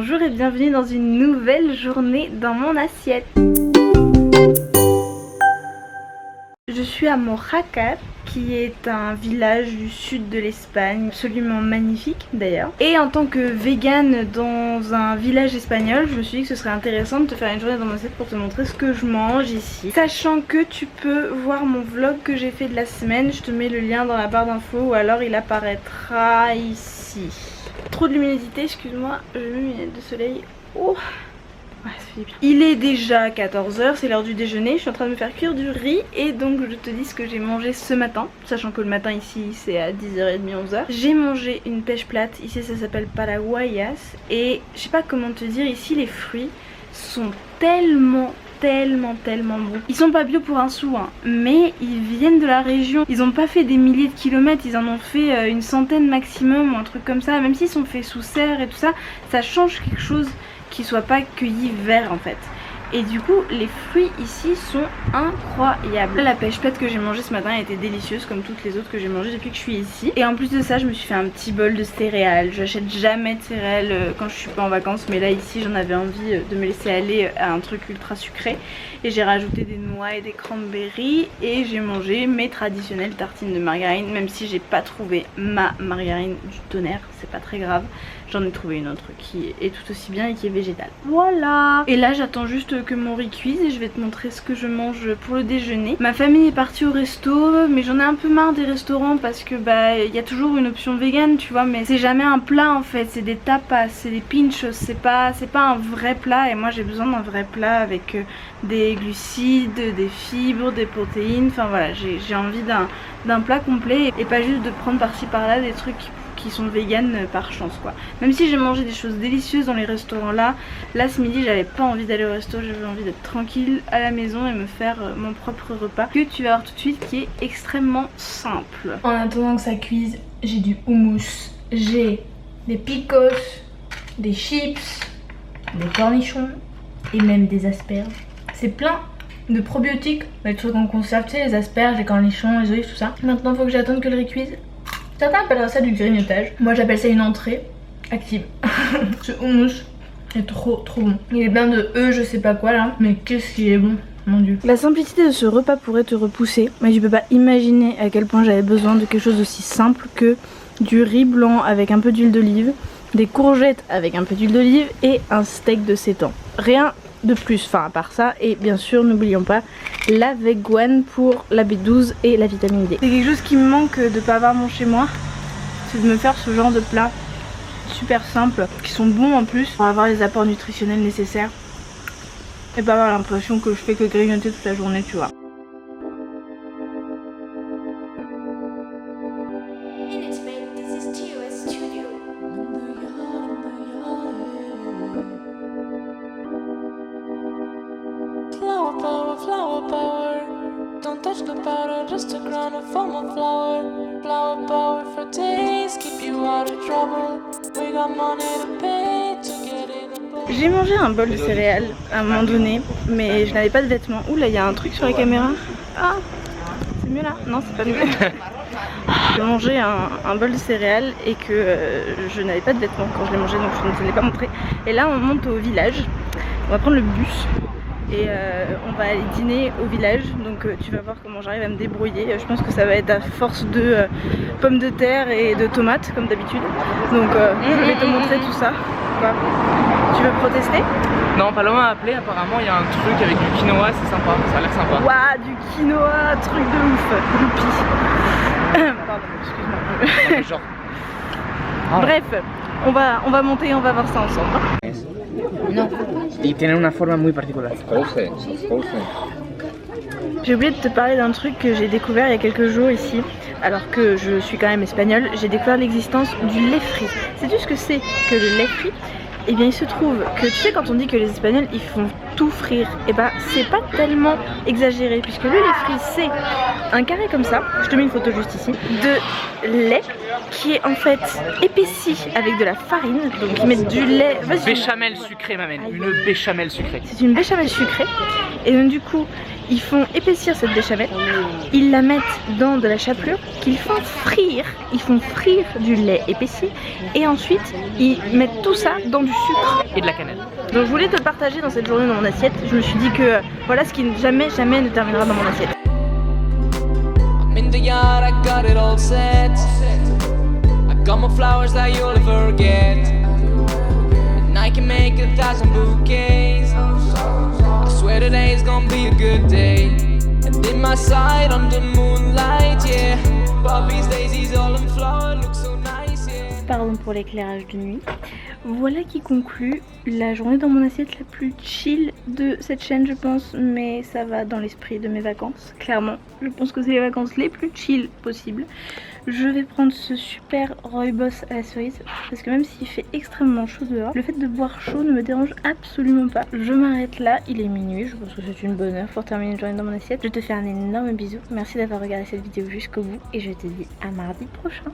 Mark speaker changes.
Speaker 1: Bonjour et bienvenue dans une nouvelle journée dans mon assiette. Je suis à Mojácar, qui est un village du sud de l'Espagne, absolument magnifique d'ailleurs. Et en tant que végane dans un village espagnol, je me suis dit que ce serait intéressant de te faire une journée dans mon assiette pour te montrer ce que je mange ici. Sachant que tu peux voir mon vlog que j'ai fait de la semaine, je te mets le lien dans la barre d'infos ou alors il apparaîtra ici. Trop de luminosité, excuse-moi, je mets mes lunettes de soleil. Oh, ouais, ça fait bien. Il est déjà 14 h, c'est l'heure du déjeuner. Je suis en train de me faire cuire du riz et donc je te dis ce que j'ai mangé ce matin. Sachant que le matin ici c'est à 10h30, 11h. J'ai mangé une pêche plate, ici ça s'appelle paraguayas. Et je sais pas comment te dire, ici les fruits sont tellement bons. Ils sont pas bio pour un sou hein, mais ils viennent de la région. Ils ont pas fait des milliers de kilomètres, ils en ont fait une centaine maximum ou un truc comme ça. Même s'ils sont faits sous serre et tout ça, ça change quelque chose qui soit pas cueilli vert en fait. Et du coup les fruits ici sont incroyables. La pêche plate que j'ai mangée ce matin était délicieuse comme toutes les autres que j'ai mangées depuis que je suis ici. Et en plus de ça je me suis fait un petit bol de céréales. J'achète jamais de céréales quand je suis pas en vacances, mais là ici j'en avais envie de me laisser aller à un truc ultra sucré. Et j'ai rajouté des noix et des cranberries et j'ai mangé mes traditionnelles tartines de margarine. Même si j'ai pas trouvé ma margarine du tonnerre, c'est pas très grave. J'en ai trouvé une autre qui est tout aussi bien et qui est végétale. Voilà. Et là j'attends juste que mon riz cuise et je vais te montrer ce que je mange pour le déjeuner. Ma famille est partie au resto, mais j'en ai un peu marre des restaurants parce que bah il y a toujours une option végane tu vois, mais c'est jamais un plat en fait, c'est des tapas, c'est des pinchos, c'est pas un vrai plat. Et moi j'ai besoin d'un vrai plat avec des glucides, des fibres, des protéines, enfin voilà, j'ai envie d'un plat complet et pas juste de prendre par-ci par-là des trucs qui sont véganes par chance quoi. Même si j'ai mangé des choses délicieuses dans les restaurants là ce midi j'avais pas envie d'aller au resto, j'avais envie d'être tranquille à la maison et me faire mon propre repas que tu vas voir tout de suite, qui est extrêmement simple. En attendant que ça cuise, j'ai du houmous, j'ai des picos, des chips, des cornichons et même des asperges. C'est plein de probiotiques, les trucs en conserve, tu sais, les asperges, les cornichons, les olives, tout ça. Maintenant il faut que j'attende que le riz cuise. Certains appelleraient ça du grignotage. Moi j'appelle ça une entrée active. Ce houmous est trop bon. Il est plein de je sais pas quoi là, mais qu'est-ce qu'il est bon, mon dieu. La simplicité de ce repas pourrait te repousser, mais tu peux pas imaginer à quel point j'avais besoin de quelque chose d'aussi simple que du riz blanc avec un peu d'huile d'olive, des courgettes avec un peu d'huile d'olive et un steak de sétan. Rien de plus, enfin à part ça, et bien sûr n'oublions pas la vegan pour la B12 et la vitamine D. C'est quelque chose qui me manque de pas avoir mon chez moi, c'est de me faire ce genre de plats super simples, qui sont bons en plus, pour avoir les apports nutritionnels nécessaires et pas avoir l'impression que je fais que grignoter toute la journée tu vois.
Speaker 2: Flower power, don't touch the powder, just a crown of form of flower. Flower power for days, keep you out of trouble. We got money to pay to get it.
Speaker 1: J'ai mangé un bol de céréales à un moment donné, mais je n'avais pas de vêtements. Ouh là, il y a un truc sur la caméra. Ah, c'est mieux là? Non, c'est pas mieux. J'ai mangé un bol de céréales et que je n'avais pas de vêtements quand je l'ai mangé, donc je ne te l'ai pas montré. Et là, on monte au village, on va prendre le bus. Et on va aller dîner au village, donc tu vas voir comment j'arrive à me débrouiller. Je pense que ça va être à force de pommes de terre et de tomates comme d'habitude. Donc je vais te montrer tout ça. Quoi. Tu veux protester?
Speaker 3: Non, Paloma m'a appelé, apparemment il y a un truc avec du quinoa, c'est sympa, ça a l'air sympa.
Speaker 1: Waouh, du quinoa, truc de ouf, youpi. Pardon, excuse-moi.
Speaker 3: Genre.
Speaker 1: Bref, on va monter et on va voir ça ensemble.
Speaker 3: No. Y tienen una forma muy particular.
Speaker 1: J'ai oublié de te parler d'un truc que j'ai découvert il y a quelques jours ici, alors que je suis quand même espagnole. J'ai découvert l'existence du lait frit. Sais-tu ce que c'est que le lait frit? Eh bien il se trouve que tu sais quand on dit que les Espagnols ils font tout frire, et bah c'est pas tellement exagéré puisque le lait frit c'est un carré comme ça, je te mets une photo juste ici, de lait qui est en fait épaissi avec de la farine. Donc ils mettent du lait.
Speaker 3: Béchamel sucré, ma mère. Une béchamel sucrée.
Speaker 1: C'est une béchamel sucrée. Et donc du coup, ils font épaissir cette béchamel. Ils la mettent dans de la chapelure qu'ils font frire. Ils font frire du lait épaissi. Et ensuite, ils mettent tout ça dans du sucre.
Speaker 3: Et de la cannelle.
Speaker 1: Donc je voulais te le partager dans cette journée dans mon assiette. Je me suis dit que voilà ce qui jamais ne terminera dans mon assiette.
Speaker 2: I'm in the yard, I got it all set. I got more flowers that you'll ever get. And I can make 1,000 bouquets. I swear today's gonna be a good day. And in my side under moonlight, yeah. Poppies, daisies, all in flower, look so nice, yeah.
Speaker 1: Pardon pour l'éclairage de nuit. Voilà qui conclut la journée dans mon assiette la plus chill de cette chaîne je pense, mais ça va dans l'esprit de mes vacances, clairement. Je pense que c'est les vacances les plus chill possibles. Je vais prendre ce super rooibos à la cerise, parce que même s'il fait extrêmement chaud dehors, le fait de boire chaud ne me dérange absolument pas. Je m'arrête là, il est minuit, je pense que c'est une bonne heure pour terminer une journée dans mon assiette. Je te fais un énorme bisou, merci d'avoir regardé cette vidéo jusqu'au bout, et je te dis à mardi prochain.